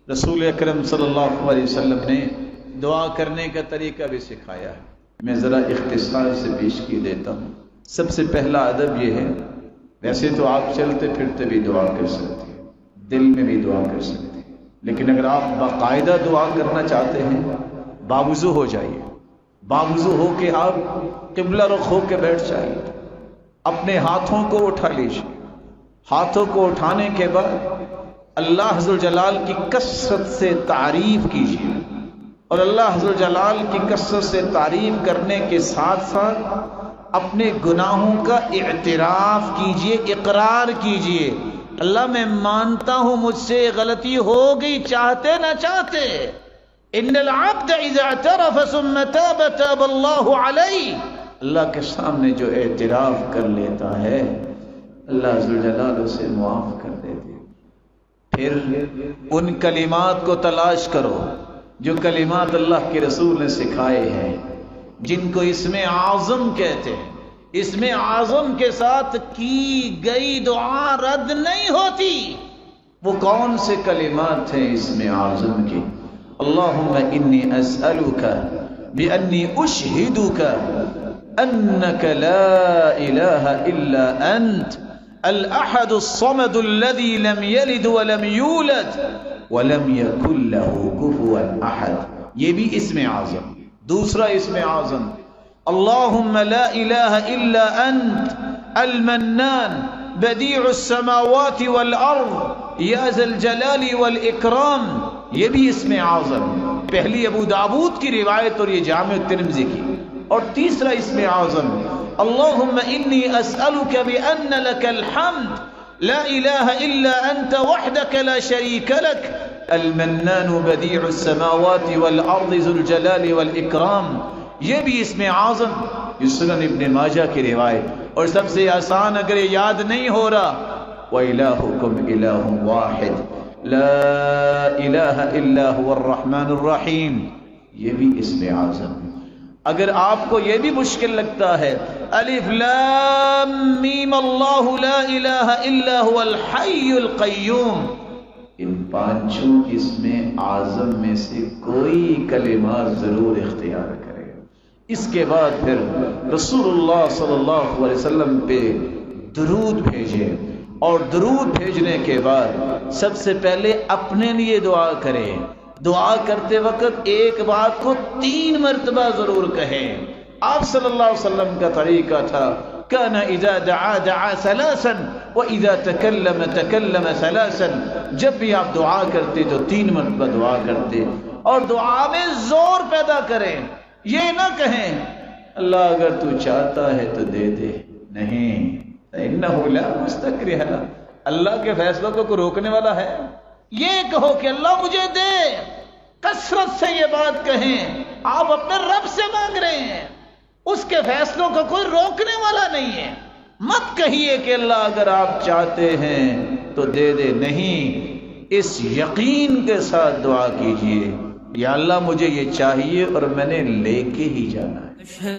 رسول اکرم صلی اللہ علیہ وسلم نے دعا کرنے کا طریقہ بھی سکھایا ہے. میں ذرا اختصار سے پیش کی دیتا ہوں. سب سے پہلا ادب یہ ہے، ویسے تو آپ چلتے پھرتے بھی دعا کر سکتے ہیں، دل میں بھی دعا کر سکتے ہیں، لیکن اگر آپ باقاعدہ دعا کرنا چاہتے ہیں باوضو ہو جائیے. باوضو ہو کے آپ قبلہ رخ ہو کے بیٹھ جائیے. اپنے ہاتھوں کو اٹھا لیجیے. ہاتھوں کو اٹھانے کے بعد اللہ عز و جلال کی کثرت سے تعریف کیجیے، اور اللہ عز و جلال کی کثرت سے تعریف کرنے کے ساتھ ساتھ اپنے گناہوں کا اعتراف کیجیے، اقرار کیجیے. اللہ میں مانتا ہوں مجھ سے غلطی ہو گئی، چاہتے نہ چاہتے. ان العبد اذا اعترف ثم تاب تاب اللہ علیہ. اللہ کے سامنے جو اعتراف کر لیتا ہے اللہ عز و جلال اسے معاف کر دیتے. پھر ان کلمات کو تلاش کرو جو کلمات اللہ کے رسول نے سکھائے ہیں، جن کو اسم اعظم کہتے ہیں. اسم اعظم کے ساتھ کی گئی دعا رد نہیں ہوتی. وہ کون سے کلمات ہیں اسم اعظم کے؟ اللہم انی اسألک بانی اشہدک انک لا الہ الا انت الاحد الصمد الذي لم يلد ولم يولد ولم يكن له كفوا احد. یہ بھی اسم اعظم. دوسرا اسم اعظم اللہم لا الہ الا انت المنان بدیع السماوات والارض یا ذا الجلال والاکرام. یہ بھی اسم اعظم. پہلی ابو داود کی روایت اور یہ جامع ترمذی کی. اور تیسرا اسم اعظم اللہم انی اسألک بأن لک الحمد لا الہ الا انت وحدک لا شریک لک المنان بدیع السماوات والارض ذو الجلال والاکرام. یہ بھی اسم اعظم. یہ سنن ابن ماجہ کی روایت. اور سب سے آسان اگر یاد نہیں ہو رہا وَإِلَٰهُكُمْ إِلَٰهٌ وَاحِدٌ لَا إِلَٰهَ إِلَّا هُوَ الرَّحْمَٰنُ الرَّحِيمُ. یہ بھی اسم اعظم. اگر آپ کو یہ بھی مشکل لگتا ہے الف لام میم اللہ لا الہ الا هو الحی القیوم، ان پانچوں اسم اعظم میں سے کوئی کلمات ضرور اختیار کرے. اس کے بعد پھر رسول اللہ صلی اللہ علیہ وسلم پہ درود بھیجے، اور درود بھیجنے کے بعد سب سے پہلے اپنے لیے دعا کرے. دعا کرتے وقت ایک بات کو 3 مرتبہ ضرور کہیں. آپ صلی اللہ علیہ وسلم کا طریقہ تھا كان اذا دعا دعا ثلاثا واذا تكلم تكلم ثلاثا. جب بھی آپ دعا کرتے تو 3 مرتبہ دعا کرتے، اور دعا میں زور پیدا کریں. یہ نہ کہیں اللہ اگر تو چاہتا ہے تو دے دے، نہیں، انه لا مستکرہ، اللہ کے فیصلوں کو کوئی روکنے والا ہے؟ یہ کہو کہ اللہ مجھے دے. کثرت سے یہ بات کہیں. آپ اپنے رب سے مانگ رہے ہیں، اس کے فیصلوں کو کوئی روکنے والا نہیں ہے. مت کہیے کہ اللہ اگر آپ چاہتے ہیں تو دے دے، نہیں، اس یقین کے ساتھ دعا کیجئے یا اللہ مجھے یہ چاہیے اور میں نے لے کے ہی جانا ہے.